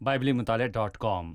biblimutalia.com।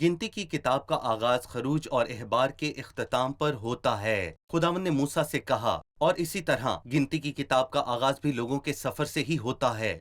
گنتی کی کتاب کا آغاز خروج اور احبار کے اختتام پر ہوتا ہے۔ خداوند نے موسیٰ سے کہا، اور اسی طرح گنتی کی کتاب کا آغاز بھی لوگوں کے سفر سے ہی ہوتا ہے۔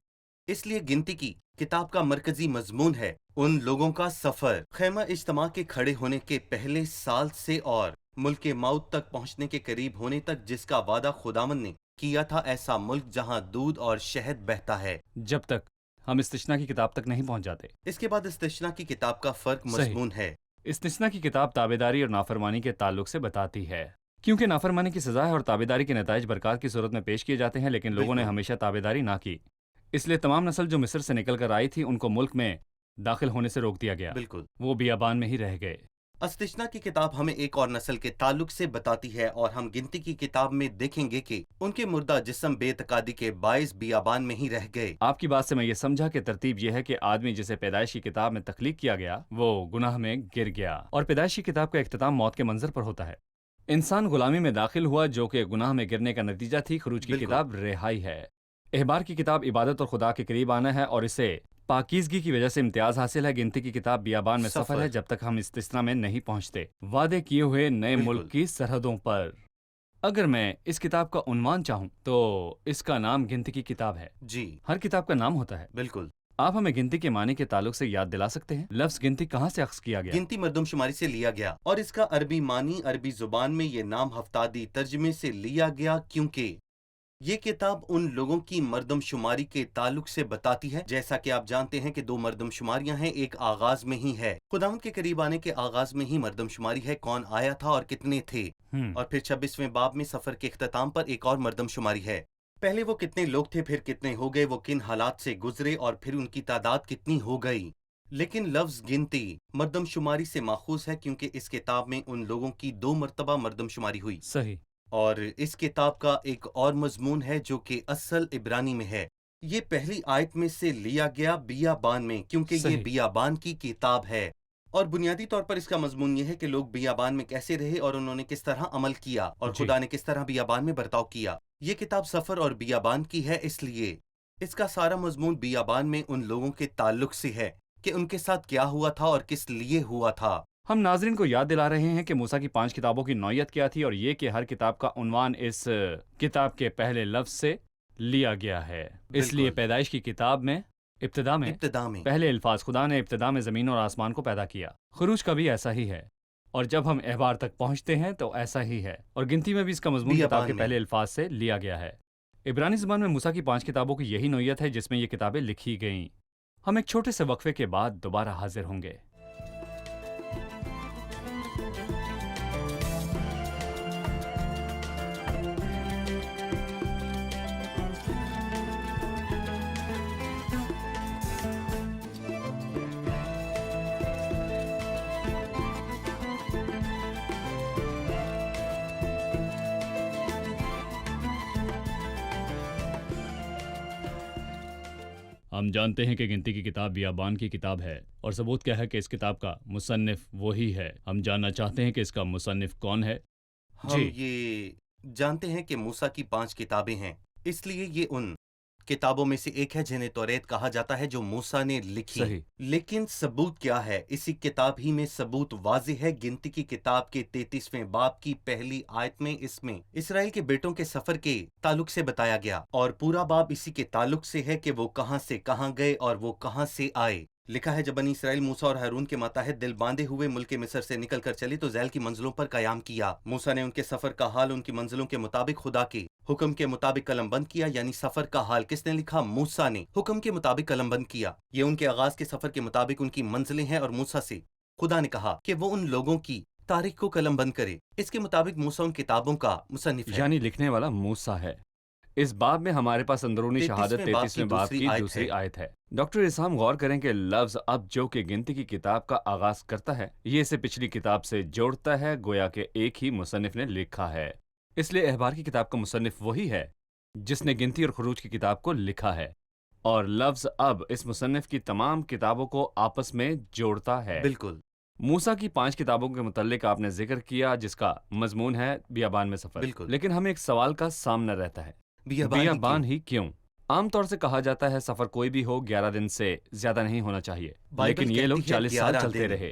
اس لیے گنتی کی کتاب کا مرکزی مضمون ہے ان لوگوں کا سفر، خیمہ اجتماع کے کھڑے ہونے کے پہلے سال سے اور ملک موت تک پہنچنے کے قریب ہونے تک، جس کا وعدہ خداوند نے کیا تھا، ایسا ملک جہاں دودھ اور شہد بہتا ہے۔ جب تک ہم استثنا کی کتاب تک نہیں پہنچ جاتے۔ اس کے بعد استثنا کی کتاب کا فرق مضمون ہے۔ استثنا کی کتاب تابعداری اور نافرمانی کے تعلق سے بتاتی ہے، کیونکہ نافرمانی کی سزا ہے اور تابعداری کے نتائج برکات کی صورت میں پیش کیے جاتے ہیں، لیکن لوگوں نے بالکل۔ ہمیشہ تابعداری نہ کی، اس لیے تمام نسل جو مصر سے نکل کر آئی تھی ان کو ملک میں داخل ہونے سے روک دیا گیا، بالکل۔ وہ بیابان میں ہی رہ گئے۔ استثنا کی کتاب ہمیں ایک اور نسل کے تعلق سے بتاتی ہے، اور ہم گنتی کی کتاب میں دیکھیں گے کہ ان کے مردہ جسم بے اعتقادی کے باعث بیابان میں ہی رہ گئے۔ آپ کی بات سے میں یہ سمجھا کہ ترتیب یہ ہے کہ آدمی جسے پیدائش کی کتاب میں تخلیق کیا گیا وہ گناہ میں گر گیا، اور پیدائش کی کتاب کا اختتام موت کے منظر پر ہوتا ہے۔ انسان غلامی میں داخل ہوا جو کہ گناہ میں گرنے کا نتیجہ تھی۔ خروج کی بالکل۔ کتاب رہائی ہے۔ احبار کی کتاب عبادت اور خدا کے قریب آنا ہے، اور اسے پاکیزگی کی وجہ سے امتیاز حاصل ہے۔ گنتی کی کتاب بیابان میں سفر ہے جب تک ہم استثنا میں نہیں پہنچتے، وعدے کیے ہوئے نئے بالکل۔ ملک کی سرحدوں پر۔ اگر میں اس کتاب کا عنوان چاہوں تو اس کا نام گنتی کی کتاب ہے۔ جی ہر کتاب کا نام ہوتا ہے۔ بالکل۔ آپ ہمیں گنتی کے معنی کے تعلق سے یاد دلا سکتے ہیں؟ لفظ گنتی کہاں سے اخذ کیا گیا؟ گنتی مردم شماری سے لیا گیا، اور اس کا عربی معنی عربی زبان میں یہ نام ہفتادی ترجمے سے لیا گیا، کیونکہ یہ کتاب ان لوگوں کی مردم شماری کے تعلق سے بتاتی ہے۔ جیسا کہ آپ جانتے ہیں کہ دو مردم شماریاں ہیں، ایک آغاز میں ہی ہے، خداوند کے قریب آنے کے آغاز میں ہی مردم شماری ہے، کون آیا تھا اور کتنے تھے، اور پھر 26ویں باب میں سفر کے اختتام پر ایک اور مردم شماری ہے۔ پہلے وہ کتنے لوگ تھے، پھر کتنے ہو گئے، وہ کن حالات سے گزرے، اور پھر ان کی تعداد کتنی ہو گئی۔ لیکن لفظ گنتی مردم شماری سے ماخوذ ہے، کیونکہ اس کتاب میں ان لوگوں کی 2 مرتبہ مردم شماری ہوئی۔ صحیح۔ اور اس کتاب کا ایک اور مضمون ہے جو کہ اصل عبرانی میں ہے۔ یہ پہلی آیت میں سے لیا گیا بیابان میں، کیونکہ یہ صحیح۔ بیابان کی کتاب ہے، اور بنیادی طور پر اس کا مضمون یہ ہے کہ لوگ بیابان میں کیسے رہے اور انہوں نے کس طرح عمل کیا، اور جی۔ خدا نے کس طرح بیابان میں برتاؤ کیا۔ یہ کتاب سفر اور بیابان کی ہے، اس لیے اس کا سارا مضمون بیابان میں ان لوگوں کے تعلق سے ہے کہ ان کے ساتھ کیا ہوا تھا اور کس لیے ہوا تھا۔ ہم ناظرین کو یاد دلا رہے ہیں کہ موسیٰ کی 5 کتابوں کی نوعیت کیا تھی، اور یہ کہ ہر کتاب کا عنوان اس کتاب کے پہلے لفظ سے لیا گیا ہے۔ اس لیے بالکل۔ پیدائش کی کتاب میں ابتدا میں پہلے الفاظ خدا نے ابتدا میں زمین اور آسمان کو پیدا کیا۔ خروج کا بھی ایسا ہی ہے، اور جب ہم احبار تک پہنچتے ہیں تو ایسا ہی ہے، اور گنتی میں بھی اس کا مضمون کتاب کے پہلے الفاظ سے لیا گیا ہے۔ عبرانی زبان میں موسیٰ کی 5 کتابوں کی یہی نوعیت ہے جس میں یہ کتابیں لکھی گئیں۔ ہم ایک چھوٹے سے وقفے کے بعد دوبارہ حاضر ہوں گے۔ ہم جانتے ہیں کہ گنتی کی کتاب بیابان کی کتاب ہے، اور ثبوت کیا ہے کہ اس کتاب کا مصنف وہی ہے۔ ہم جاننا چاہتے ہیں کہ اس کا مصنف کون ہے۔ ہم یہ جانتے ہیں کہ موسیٰ کی 5 کتابیں ہیں، اس لیے یہ ان کتابوں میں سے ایک ہے جنہیں توریت کہا جاتا ہے، جو موسیٰ نے لکھی۔ صحیح۔ لیکن ثبوت کیا ہے؟ اسی کتاب ہی میں ثبوت واضح ہے۔ گنتی کی کتاب کے 33ویں باب کی پہلی آیت میں اس میں اسرائیل کے بیٹوں کے سفر کے تعلق سے بتایا گیا، اور پورا باب اسی کے تعلق سے ہے کہ وہ کہاں سے کہاں گئے اور وہ کہاں سے آئے۔ لکھا ہے، جب بنی اسرائیل موسیٰ اور ہارون کے ماتحت دل باندھے ہوئے ملک مصر سے نکل کر چلے تو ذیل کی منزلوں پر قیام کیا۔ موسیٰ نے ان کے سفر کا حال ان کی منزلوں کے مطابق خدا کے حکم کے مطابق قلم بند کیا، یعنی سفر کا حال کس نے لکھا؟ موسیٰ نے حکم کے مطابق قلم بند کیا۔ یہ ان کے آغاز کے سفر کے مطابق ان کی منزلیں ہیں، اور موسیٰ سے خدا نے کہا کہ وہ ان لوگوں کی تاریخ کو قلم بند کرے۔ اس کے مطابق موسیٰ ان کتابوں کا مصنف ہے، یعنی لکھنے والا موسیٰ ہے۔ اس باب میں ہمارے پاس اندرونی شہادت 33ویں باب کی دوسری آیت ہے۔ ڈاکٹر اسام غور کریں کہ لفظ اب جو کہ گنتی کی کتاب کا آغاز کرتا ہے، یہ اسے پچھلی کتاب سے جوڑتا ہے، گویا کہ ایک ہی مصنف نے لکھا ہے۔ اس لیے احبار کی کتاب کا مصنف وہی ہے جس نے گنتی اور خروج کی کتاب کو لکھا ہے، اور لفظ اب اس مصنف کی تمام کتابوں کو آپس میں جوڑتا ہے۔ بالکل۔ موسیٰ کی 5 کتابوں کے متعلق آپ نے ذکر کیا جس کا مضمون ہے بیابان میں سفر۔ بالکل۔ لیکن ہمیں ایک سوال کا سامنا رہتا ہے، بیابان ہی کیوں؟ عام طور سے کہا جاتا ہے سفر کوئی بھی ہو 11 دن سے زیادہ نہیں ہونا چاہیے، لیکن یہ لوگ 40 سال چلتے رہے۔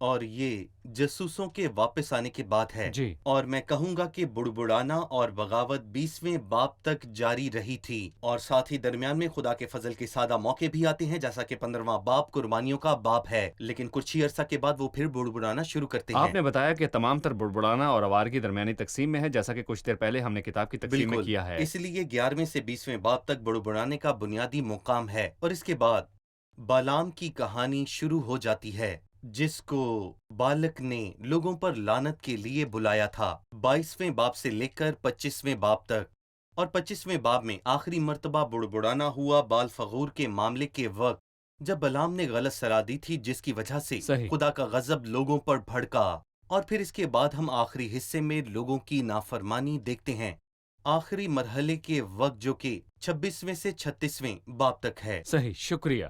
اور یہ جاسوسوں کے واپس آنے کی بات ہے۔ جی اور میں کہوں گا کہ بڑبڑانا اور بغاوت 20ویں باب تک جاری رہی تھی، اور ساتھ ہی درمیان میں خدا کے فضل کے سادہ موقع بھی آتے ہیں، جیسا کہ 15واں باب قربانیوں کا باب ہے، لیکن کچھ ہی عرصہ کے بعد وہ پھر بڑبڑانا شروع کرتے ہیں۔ آپ نے بتایا کہ تمام تر بڑبڑانا اور آوارگی درمیانی تقسیم میں ہے، جیسا کہ کچھ دیر پہلے ہم نے کتاب کی تقسیم میں بالکل، کیا ہے۔ اس لیے 11ویں سے 20ویں باب تک بڑبڑانے کا بنیادی مقام ہے، اور اس کے بعد بالام کی کہانی شروع ہو جاتی ہے، جس کو بالک نے لوگوں پر لعنت کے لیے بلایا تھا، 22ویں باب سے لے کر 25ویں باب تک۔ اور 25ویں باب میں آخری مرتبہ بڑبڑانا ہوا بال فغور کے معاملے کے وقت، جب بلام نے غلط صلاح دی تھی، جس کی وجہ سے صحیح۔ خدا کا غضب لوگوں پر بھڑکا۔ اور پھر اس کے بعد ہم آخری حصے میں لوگوں کی نافرمانی دیکھتے ہیں، آخری مرحلے کے وقت، جو کہ 26ویں سے 36ویں باب تک ہے۔ صحیح، شکریہ۔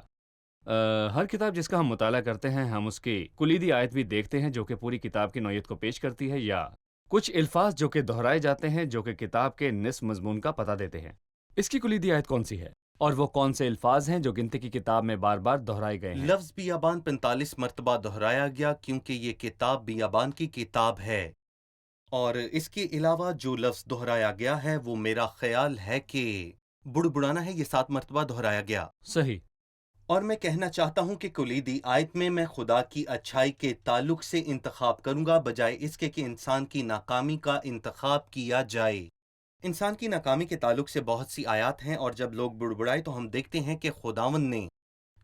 ہر کتاب جس کا ہم مطالعہ کرتے ہیں، ہم اس کی کلیدی آیت بھی دیکھتے ہیں جو کہ پوری کتاب کی نوعیت کو پیش کرتی ہے، یا کچھ الفاظ جو کہ دہرائے جاتے ہیں جو کہ کتاب کے نصف مضمون کا پتہ دیتے ہیں۔ اس کی کلیدی آیت کون سی ہے؟ اور وہ کون سے الفاظ ہیں جو گنتی کی کتاب میں بار بار دہرائے گئے ہیں؟ لفظ بیابان 45 مرتبہ دہرایا گیا، کیونکہ یہ کتاب بیابان کی کتاب ہے، اور اس کے علاوہ جو لفظ دہرایا گیا ہے وہ میرا خیال ہے کہ بڑبڑانا ہے، یہ 7 مرتبہ دہرایا گیا۔ صحیح۔ اور میں کہنا چاہتا ہوں کہ کلیدی آیت میں خدا کی اچھائی کے تعلق سے انتخاب کروں گا، بجائے اس کے کہ انسان کی ناکامی کا انتخاب کیا جائے۔ انسان کی ناکامی کے تعلق سے بہت سی آیات ہیں، اور جب لوگ بڑبڑائے تو ہم دیکھتے ہیں کہ خداوند نے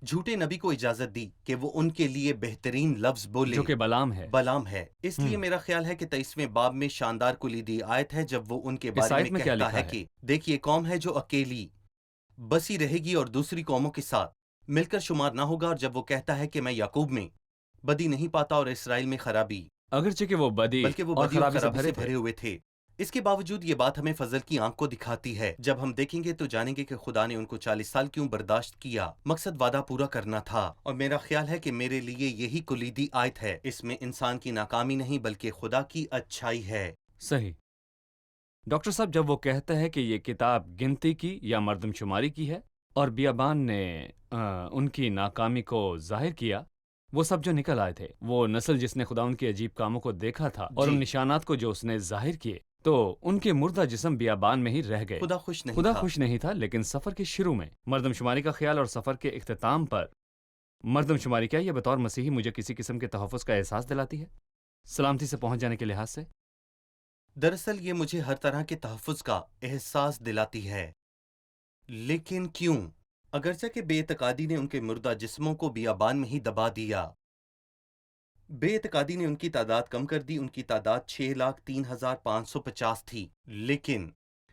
جھوٹے نبی کو اجازت دی کہ وہ ان کے لیے بہترین لفظ بولے، جو کہ بلام ہے۔ بلام ہے۔ اس لیے میرا خیال ہے کہ 23ویں باب میں شاندار کلیدی آیت ہے، جب وہ ان کے بارے آیت میں میں کیا کہتا لکھا ہے ہے؟ کہ دیکھیے، قوم ہے جو اکیلی بسی رہے گی اور دوسری قوموں کے ساتھ مل کر شمار نہ ہوگا، اور جب وہ کہتا ہے کہ میں یعقوب میں بدی نہیں پاتا اور اسرائیل میں خرابی، اگرچہ کہ وہ بدی بلکہ وہ اور بدی اور خرابی سے خرابی سے بھرے بھرے ہوئے تھے، اس کے باوجود یہ بات ہمیں فضل کی آنکھ کو دکھاتی ہے۔ جب ہم دیکھیں گے تو جانیں گے کہ خدا نے ان کو 40 سال کیوں برداشت کیا، مقصد وعدہ پورا کرنا تھا۔ اور میرا خیال ہے کہ میرے لیے یہی کلیدی آیت ہے، اس میں انسان کی ناکامی نہیں بلکہ خدا کی اچھائی ہے۔ صحیح۔ ڈاکٹر صاحب، جب وہ کہتا ہے کہ یہ کتاب گنتی کی یا مردم شماری کی ہے، اور بیابان نے ان کی ناکامی کو ظاہر کیا، وہ سب جو نکل آئے تھے، وہ نسل جس نے خدا ان کے عجیب کاموں کو دیکھا تھا اور جی، ان نشانات کو جو اس نے ظاہر کیے، تو ان کے مردہ جسم بیابان میں ہی رہ گئے۔ خدا خوش نہیں خدا تھا۔ خوش نہیں تھا، لیکن سفر کے شروع میں مردم شماری کا خیال اور سفر کے اختتام پر مردم شماری، کیا یہ بطور مسیحی مجھے کسی قسم کے تحفظ کا احساس دلاتی ہے، سلامتی سے پہنچ جانے کے لحاظ سے؟ دراصل یہ مجھے ہر طرح کے تحفظ کا احساس دلاتی ہے، لیکن کیوں؟ اگرچہ کہ بے اعتقادی نے ان کے مردہ جسموں کو بیابان میں ہی دبا دیا، بے اعتقادی نے ان کی تعداد کم کر دی، ان کی تعداد 6,03,550 تھی، لیکن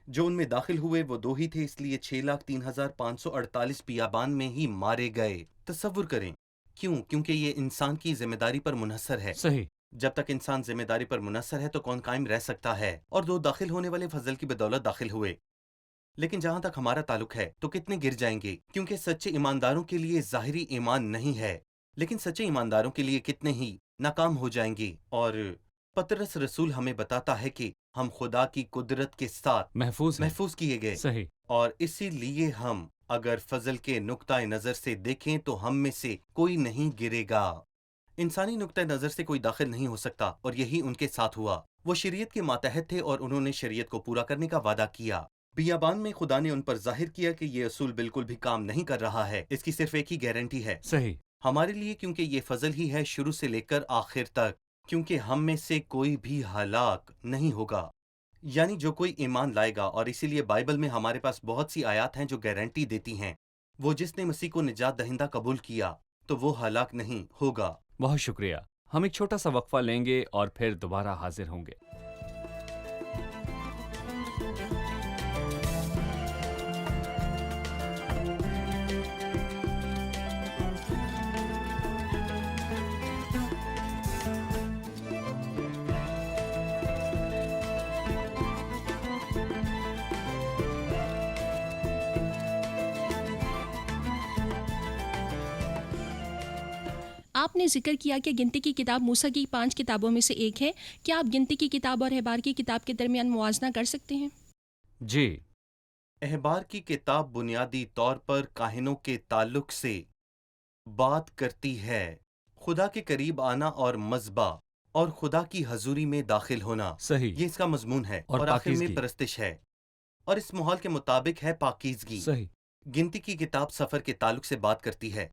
جو ان میں داخل ہوئے وہ 2 ہی تھے، اس لیے 6,03,548 بیابان میں ہی مارے گئے۔ تصور کریں، کیوں؟ کیونکہ یہ انسان کی ذمہ داری پر منحصر ہے۔ صحیح۔ جب تک انسان ذمہ داری پر منحصر ہے تو کون قائم رہ سکتا ہے؟ اور 2 داخل ہونے والے فضل کی بدولت داخل ہوئے، لیکن جہاں تک ہمارا تعلق ہے تو کتنے گر جائیں گے؟ کیونکہ سچے ایمانداروں کے لیے ظاہری ایمان نہیں ہے، لیکن سچے ایمانداروں کے لیے کتنے ہی ناکام ہو جائیں گے۔ اور پطرس رسول ہمیں بتاتا ہے کہ ہم خدا کی قدرت کے ساتھ محفوظ کیے گئے، صحیح۔ اور اسی لیے ہم اگر فضل کے نقطۂ نظر سے دیکھیں تو ہم میں سے کوئی نہیں گرے گا۔ انسانی نقطۂ نظر سے کوئی داخل نہیں ہو سکتا، اور یہی ان کے ساتھ ہوا۔ وہ شریعت کے ماتحت تھے اور انہوں نے شریعت کو پورا کرنے کا وعدہ کیا۔ بیابان میں خدا نے ان پر ظاہر کیا کہ یہ اصول بالکل بھی کام نہیں کر رہا ہے، اس کی صرف ایک ہی گارنٹی ہے صحیح۔ ہمارے لیے، کیونکہ یہ فضل ہی ہے شروع سے لے کر آخر تک، کیونکہ ہم میں سے کوئی بھی ہلاک نہیں ہوگا، یعنی جو کوئی ایمان لائے گا۔ اور اسی لیے بائبل میں ہمارے پاس بہت سی آیات ہیں جو گارنٹی دیتی ہیں، وہ جس نے مسیح کو نجات دہندہ قبول کیا تو وہ ہلاک نہیں ہوگا۔ بہت شکریہ۔ ہم ایک چھوٹا سا وقفہ لیں گے اور پھر دوبارہ حاضر ہوں گے۔ آپ نے ذکر کیا کہ گنتی کی کتاب موسیٰ کی 5 کتابوں میں سے ایک ہے۔ کیا آپ گنتی کی کتاب اور احبار کی کتاب کے درمیان موازنہ کر سکتے ہیں؟ جی۔ احبار کی کتاب بنیادی طور پر کاہنوں کے تعلق سے بات کرتی ہے، خدا کے قریب آنا اور مذبح اور خدا کی حضوری میں داخل ہونا، صحیح، یہ اس کا مضمون ہے، اور اور آخر میں پاکیزگی۔ پرستش ہے، اور اس ماحول کے مطابق ہے پاکیزگی۔ صحیح، گنتی کی کتاب سفر کے تعلق سے بات کرتی ہے،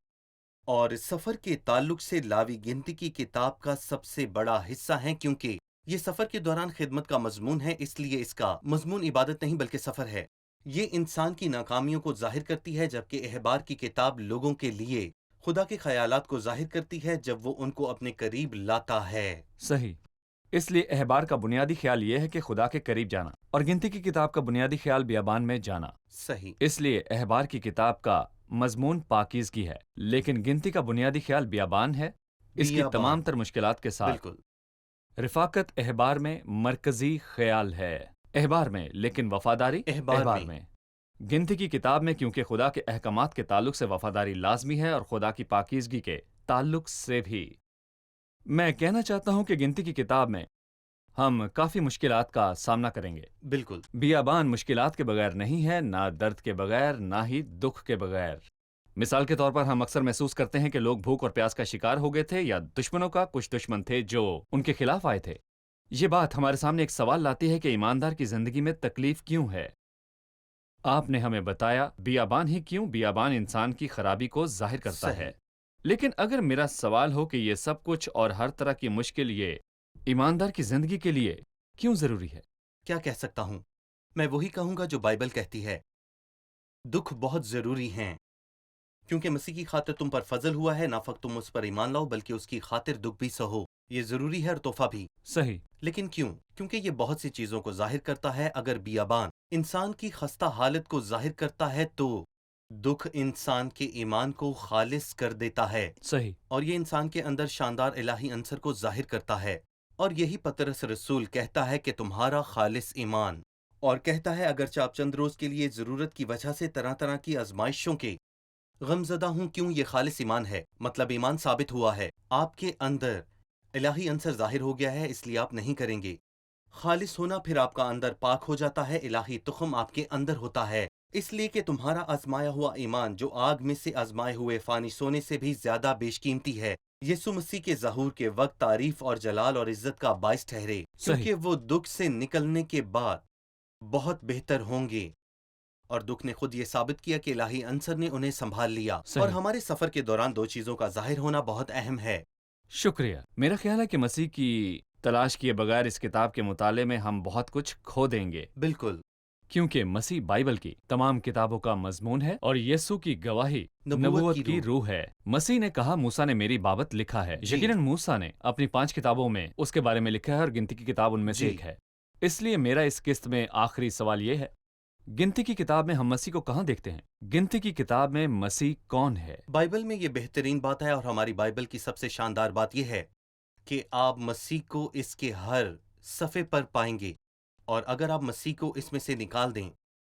اور سفر کے تعلق سے لاوی گنتی کی کتاب کا سب سے بڑا حصہ ہے، کیونکہ یہ سفر کے دوران خدمت کا مضمون ہے، اس لیے اس کا مضمون عبادت نہیں بلکہ سفر ہے۔ یہ انسان کی ناکامیوں کو ظاہر کرتی ہے، جبکہ احبار کی کتاب لوگوں کے لیے خدا کے خیالات کو ظاہر کرتی ہے جب وہ ان کو اپنے قریب لاتا ہے۔ صحیح۔ اس لیے احبار کا بنیادی خیال یہ ہے کہ خدا کے قریب جانا، اور گنتی کی کتاب کا بنیادی خیال بیابان میں جانا۔ صحیح، اس لیے احبار کی کتاب کا مضمون پاکیزگی ہے، لیکن گنتی کا بنیادی خیال بیابان ہے، اس کی بیابان، تمام تر مشکلات کے ساتھ۔ بالکل، رفاقت احبار میں مرکزی خیال ہے، احبار میں، لیکن وفاداری احبار میں۔ گنتی کی کتاب میں کیونکہ خدا کے احکامات کے تعلق سے وفاداری لازمی ہے، اور خدا کی پاکیزگی کے تعلق سے بھی۔ میں کہنا چاہتا ہوں کہ گنتی کی کتاب میں ہم کافی مشکلات کا سامنا کریں گے۔ بالکل، بیابان مشکلات کے بغیر نہیں ہے، نہ درد کے بغیر، نہ ہی دکھ کے بغیر۔ مثال کے طور پر ہم اکثر محسوس کرتے ہیں کہ لوگ بھوک اور پیاس کا شکار ہو گئے تھے، یا دشمنوں کا کچھ دشمن تھے جو ان کے خلاف آئے تھے۔ یہ بات ہمارے سامنے ایک سوال لاتی ہے کہ ایماندار کی زندگی میں تکلیف کیوں ہے؟ آپ نے ہمیں بتایا بیابان ہی کیوں؟ بیابان انسان کی خرابی کو ظاہر کرتا صحیح، ہے۔ لیکن اگر میرا سوال ہو کہ یہ سب کچھ اور ہر طرح کی مشکل یہ ایماندار کی زندگی کے لیے کیوں ضروری ہے؟ کیا کہہ سکتا ہوں؟ میں وہی کہوں گا جو بائبل کہتی ہے، دکھ بہت ضروری ہیں، کیونکہ مسیح کی خاطر تم پر فضل ہوا ہے، نہ فقط تم اس پر ایمان لاؤ بلکہ اس کی خاطر دکھ بھی سہو۔ یہ ضروری ہے اور تحفہ بھی۔ صحیح، لیکن کیوں؟ کیونکہ یہ بہت سی چیزوں کو ظاہر کرتا ہے۔ اگر بیابان انسان کی خستہ حالت کو ظاہر کرتا ہے تو دکھ انسان کے ایمان کو خالص کر دیتا ہے، صحیح، اور یہ انسان کے اندر شاندار الہی عنصر کو ظاہر کرتا ہے۔ اور یہی پطرس رسول کہتا ہے کہ تمہارا خالص ایمان، اور کہتا ہے اگرچہ آپ چند روز کے لیے ضرورت کی وجہ سے طرح طرح کی آزمائشوں کے غمزدہ ہوں، کیوں؟ یہ خالص ایمان ہے، مطلب ایمان ثابت ہوا ہے، آپ کے اندر الہی عنصر ظاہر ہو گیا ہے، اس لیے آپ نہیں کریں گے۔ خالص ہونا پھر آپ کا اندر پاک ہو جاتا ہے، الہی تخم آپ کے اندر ہوتا ہے، اس لیے کہ تمہارا آزمایا ہوا ایمان جو آگ میں سے آزمائے ہوئے فانی سونے سے بھی زیادہ بیش قیمتی ہے، یسوع مسیح کے ظہور کے وقت تعریف اور جلال اور عزت کا باعث ٹھہرے، کیونکہ وہ دکھ سے نکلنے کے بعد بہت بہتر ہوں گے۔ اور دکھ نے خود یہ ثابت کیا کہ الہی عنصر نے انہیں سنبھال لیا۔ صحیح۔ اور ہمارے سفر کے دوران دو چیزوں کا ظاہر ہونا بہت اہم ہے۔ شکریہ۔ میرا خیال ہے کہ مسیح کی تلاش کیے بغیر اس کتاب کے مطالعے میں ہم بہت کچھ کھو دیں گے، بالکل، کیونکہ مسیح بائبل کی تمام کتابوں کا مضمون ہے، اور یسوع کی گواہی نبوت کی روح ہے۔ مسیح نے کہا موسیٰ نے میری بابت لکھا ہے۔ جی۔ یقیناً موسیٰ نے اپنی 5 کتابوں میں اس کے بارے میں لکھا ہے، اور گنتی کی کتاب ان میں سے جی۔ ایک ہے۔ اس لیے میرا اس قسط میں آخری سوال یہ ہے، گنتی کی کتاب میں ہم مسیح کو کہاں دیکھتے ہیں؟ گنتی کی کتاب میں مسیح کون ہے؟ بائبل میں یہ بہترین بات ہے، اور ہماری بائبل کی سب سے شاندار بات یہ ہے کہ آپ مسیح کو اس کے ہر صفحے پر پائیں گے، اور اگر آپ مسیح کو اس میں سے نکال دیں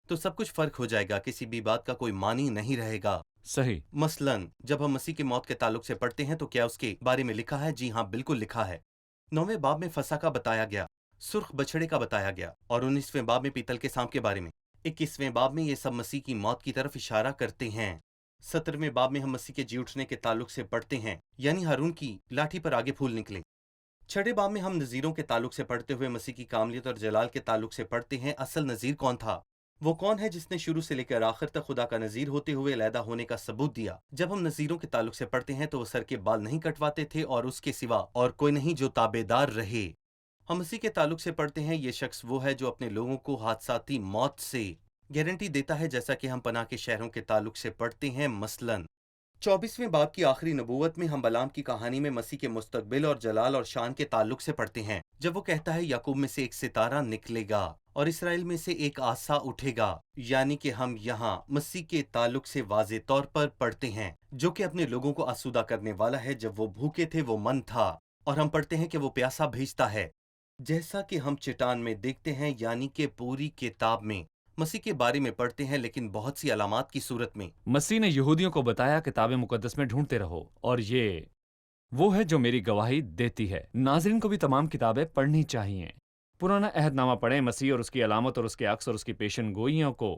تو سب کچھ فرق ہو جائے گا، کسی بھی بات کا کوئی معنی نہیں رہے گا۔ صحیح، مثلاً جب ہم مسیح کی موت کے تعلق سے پڑھتے ہیں تو کیا اس کے بارے میں لکھا ہے؟ جی ہاں، بالکل لکھا ہے۔ 9ویں باب میں فسح کا بتایا گیا، سرخ بچھڑے کا بتایا گیا، اور 19ویں باب میں پیتل کے سانپ کے بارے میں۔ 21ویں باب میں یہ سب مسیح کی موت کی طرف اشارہ کرتے ہیں۔ 17ویں باب میں ہم مسیح کے جی اٹھنے کے تعلق سے پڑھتے ہیں، یعنی ہارون کی لاٹھی پر آگے پھول نکلے۔ 6 باب میں ہم نذیروں کے تعلق سے پڑھتے ہوئے مسیح کی کاملیت اور جلال کے تعلق سے پڑھتے ہیں۔ اصل نذیر کون تھا؟ وہ کون ہے جس نے شروع سے لے کر آخر تک خدا کا نذیر ہوتے ہوئے علیحدہ ہونے کا ثبوت دیا؟ جب ہم نذیروں کے تعلق سے پڑھتے ہیں تو وہ سر کے بال نہیں کٹواتے تھے، اور اس کے سوا اور کوئی نہیں جو تابع دار رہے۔ ہم مسیح کے تعلق سے پڑھتے ہیں، یہ شخص وہ ہے جو اپنے لوگوں کو حادثاتی موت سے گارنٹی دیتا ہے، جیسا کہ ہم پناہ کے شہروں کے تعلق سے پڑھتے ہیں۔ مثلاً 24ویں باب کی آخری نبوت میں ہم بلام کی کہانی میں مسیح کے مستقبل اور جلال اور شان کے تعلق سے پڑھتے ہیں، جب وہ کہتا ہے یعقوب میں سے ایک ستارہ نکلے گا اور اسرائیل میں سے ایک آسا اٹھے گا، یعنی کہ ہم یہاں مسیح کے تعلق سے واضح طور پر پڑھتے ہیں، جو کہ اپنے لوگوں کو آسودہ کرنے والا ہے۔ جب وہ بھوکے تھے وہ من تھا، اور ہم پڑھتے ہیں کہ وہ پیاسا بھیجتا ہے، جیسا کہ ہم چٹان میں دیکھتے ہیں، یعنی کہ پوری کتاب میں مسیح کے بارے میں پڑھتے ہیں، لیکن بہت سی علامات کی صورت میں۔ مسیح نے یہودیوں کو بتایا کتاب مقدس میں ڈھونڈتے رہو، اور یہ وہ ہے جو میری گواہی دیتی ہے۔ ناظرین کو بھی تمام کتابیں پڑھنی چاہیے۔ پرانا عہد نامہ پڑھیں، مسیح اور اس کی علامت اور اس کے عکس اور اس کی پیشن گوئیوں کو